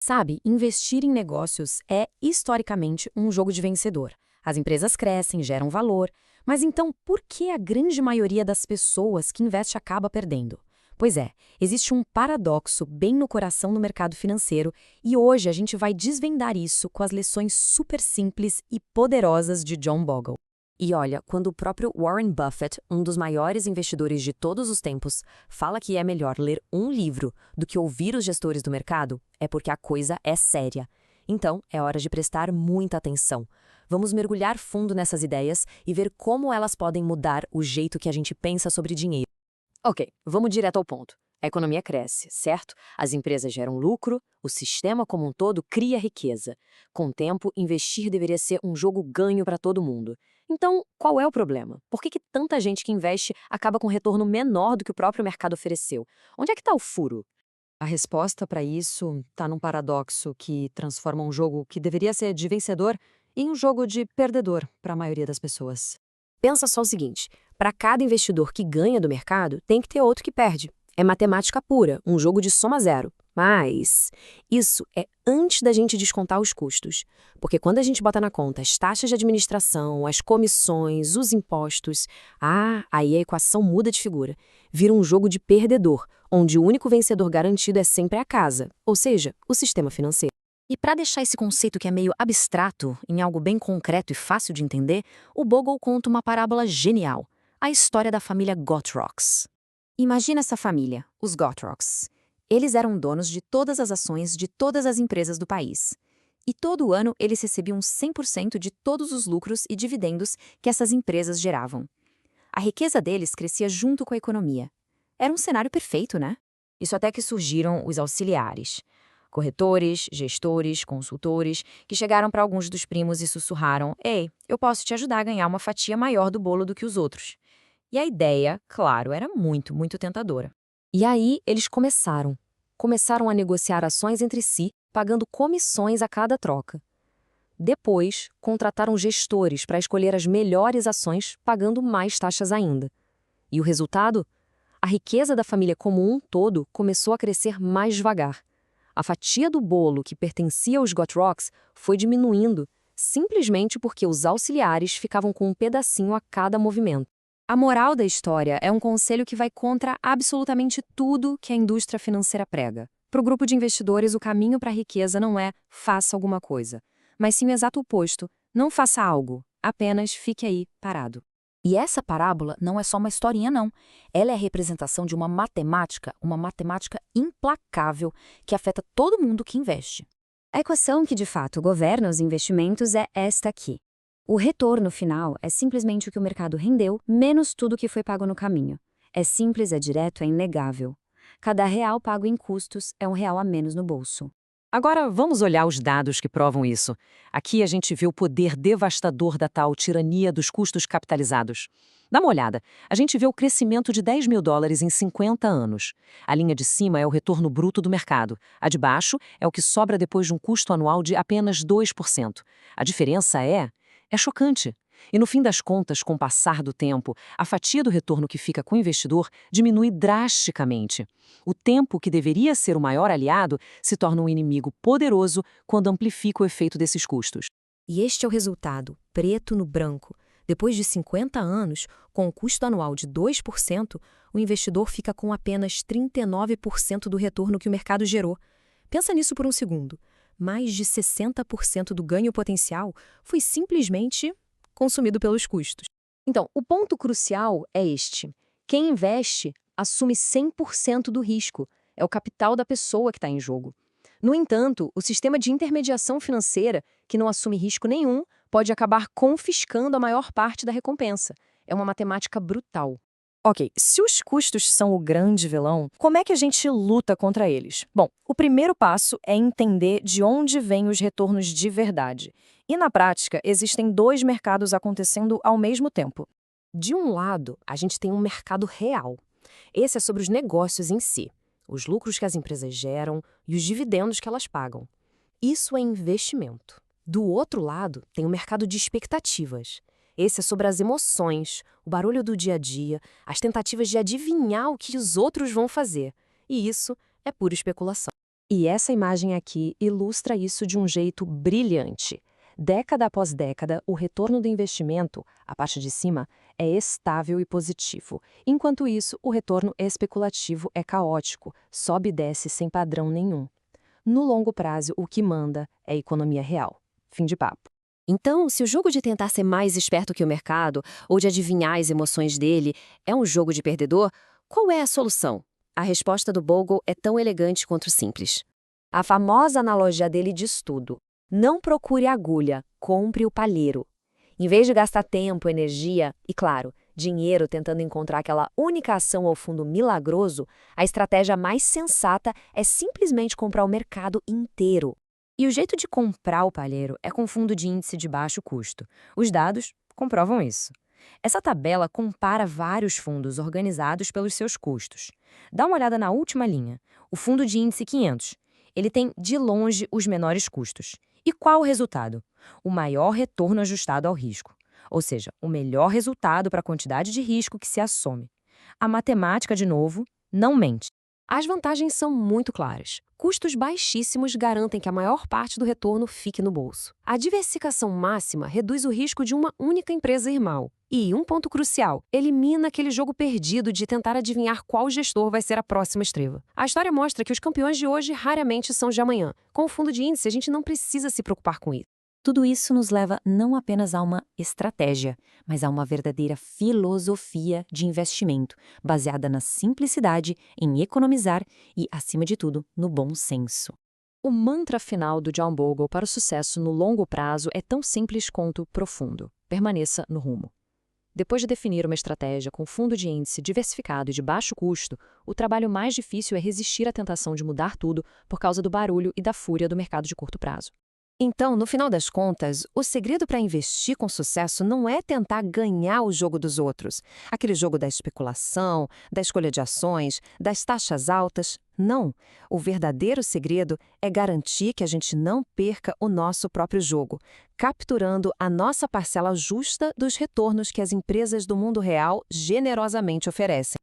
Sabe, investir em negócios é, historicamente, um jogo de vencedor. As empresas crescem, geram valor, mas então por que a grande maioria das pessoas que investe acaba perdendo? Pois é, existe um paradoxo bem no coração do mercado financeiro e hoje a gente vai desvendar isso com as lições super simples e poderosas de John Bogle. E olha, quando o próprio Warren Buffett, um dos maiores investidores de todos os tempos, fala que é melhor ler um livro do que ouvir os gestores do mercado, é porque a coisa é séria. Então, é hora de prestar muita atenção. Vamos mergulhar fundo nessas ideias e ver como elas podem mudar o jeito que a gente pensa sobre dinheiro. Ok, vamos direto ao ponto. A economia cresce, certo? As empresas geram lucro, o sistema como um todo cria riqueza. Com o tempo, investir deveria ser um jogo ganho para todo mundo. Então, qual é o problema? Por que tanta gente que investe acaba com um retorno menor do que o próprio mercado ofereceu? Onde é que está o furo? A resposta para isso está num paradoxo que transforma um jogo que deveria ser de vencedor em um jogo de perdedor para a maioria das pessoas. Pensa só o seguinte: para cada investidor que ganha do mercado, tem que ter outro que perde. É matemática pura, um jogo de soma zero. Mas isso é antes da gente descontar os custos. Porque quando a gente bota na conta as taxas de administração, as comissões, os impostos, aí a equação muda de figura. Vira um jogo de perdedor, onde o único vencedor garantido é sempre a casa, ou seja, o sistema financeiro. E para deixar esse conceito que é meio abstrato em algo bem concreto e fácil de entender, o Bogle conta uma parábola genial, a história da família Gottrocks. Imagina essa família, os Gottrocks. Eles eram donos de todas as ações de todas as empresas do país. E todo ano eles recebiam 100% de todos os lucros e dividendos que essas empresas geravam. A riqueza deles crescia junto com a economia. Era um cenário perfeito, né? Isso até que surgiram os auxiliares. Corretores, gestores, consultores, que chegaram para alguns dos primos e sussurraram: "Ei, eu posso te ajudar a ganhar uma fatia maior do bolo do que os outros." E a ideia, claro, era muito, muito tentadora. E aí eles começaram a negociar ações entre si, pagando comissões a cada troca. Depois, contrataram gestores para escolher as melhores ações, pagando mais taxas ainda. E o resultado? A riqueza da família como um todo começou a crescer mais devagar. A fatia do bolo que pertencia aos Gottrocks foi diminuindo, simplesmente porque os auxiliares ficavam com um pedacinho a cada movimento. A moral da história é um conselho que vai contra absolutamente tudo que a indústria financeira prega. Para o grupo de investidores, o caminho para a riqueza não é faça alguma coisa, mas sim o exato oposto, não faça algo, apenas fique aí, parado. E essa parábola não é só uma historinha, não. Ela é a representação de uma matemática implacável que afeta todo mundo que investe. A equação que de fato governa os investimentos é esta aqui. O retorno final é simplesmente o que o mercado rendeu, menos tudo que foi pago no caminho. É simples, é direto, é inegável. Cada real pago em custos é um real a menos no bolso. Agora, vamos olhar os dados que provam isso. Aqui a gente vê o poder devastador da tal tirania dos custos capitalizados. Dá uma olhada. A gente vê o crescimento de US$ 10.000 em 50 anos. A linha de cima é o retorno bruto do mercado. A de baixo é o que sobra depois de um custo anual de apenas 2%. A diferença é chocante. E no fim das contas, com o passar do tempo, a fatia do retorno que fica com o investidor diminui drasticamente. O tempo, que deveria ser o maior aliado, se torna um inimigo poderoso quando amplifica o efeito desses custos. E este é o resultado, preto no branco. Depois de 50 anos, com um custo anual de 2%, o investidor fica com apenas 39% do retorno que o mercado gerou. Pensa nisso por um segundo. Mais de 60% do ganho potencial foi simplesmente consumido pelos custos. Então, o ponto crucial é este. Quem investe assume 100% do risco. É o capital da pessoa que está em jogo. No entanto, o sistema de intermediação financeira, que não assume risco nenhum, pode acabar confiscando a maior parte da recompensa. É uma matemática brutal. Ok, se os custos são o grande vilão, como é que a gente luta contra eles? Bom, o primeiro passo é entender de onde vêm os retornos de verdade. E na prática, existem dois mercados acontecendo ao mesmo tempo. De um lado, a gente tem um mercado real. Esse é sobre os negócios em si, os lucros que as empresas geram e os dividendos que elas pagam. Isso é investimento. Do outro lado, tem o mercado de expectativas. Esse é sobre as emoções, o barulho do dia a dia, as tentativas de adivinhar o que os outros vão fazer. E isso é pura especulação. E essa imagem aqui ilustra isso de um jeito brilhante. Década após década, o retorno do investimento, a parte de cima, é estável e positivo. Enquanto isso, o retorno especulativo é caótico, sobe e desce sem padrão nenhum. No longo prazo, o que manda é a economia real. Fim de papo. Então, se o jogo de tentar ser mais esperto que o mercado, ou de adivinhar as emoções dele, é um jogo de perdedor, qual é a solução? A resposta do Bogle é tão elegante quanto simples. A famosa analogia dele diz tudo. Não procure a agulha, compre o palheiro. Em vez de gastar tempo, energia e, claro, dinheiro tentando encontrar aquela única ação ao fundo milagroso, a estratégia mais sensata é simplesmente comprar o mercado inteiro. E o jeito de comprar o palheiro é com fundo de índice de baixo custo. Os dados comprovam isso. Essa tabela compara vários fundos organizados pelos seus custos. Dá uma olhada na última linha, o fundo de índice 500. Ele tem, de longe, os menores custos. E qual o resultado? O maior retorno ajustado ao risco. Ou seja, o melhor resultado para a quantidade de risco que se assume. A matemática, de novo, não mente. As vantagens são muito claras. Custos baixíssimos garantem que a maior parte do retorno fique no bolso. A diversificação máxima reduz o risco de uma única empresa irmã. E, um ponto crucial, elimina aquele jogo perdido de tentar adivinhar qual gestor vai ser a próxima estrela. A história mostra que os campeões de hoje raramente são os de amanhã. Com o fundo de índice, a gente não precisa se preocupar com isso. Tudo isso nos leva não apenas a uma estratégia, mas a uma verdadeira filosofia de investimento, baseada na simplicidade, em economizar e, acima de tudo, no bom senso. O mantra final do John Bogle para o sucesso no longo prazo é tão simples quanto profundo. Permaneça no rumo. Depois de definir uma estratégia com fundo de índice diversificado e de baixo custo, o trabalho mais difícil é resistir à tentação de mudar tudo por causa do barulho e da fúria do mercado de curto prazo. Então, no final das contas, o segredo para investir com sucesso não é tentar ganhar o jogo dos outros, aquele jogo da especulação, da escolha de ações, das taxas altas. Não. O verdadeiro segredo é garantir que a gente não perca o nosso próprio jogo, capturando a nossa parcela justa dos retornos que as empresas do mundo real generosamente oferecem.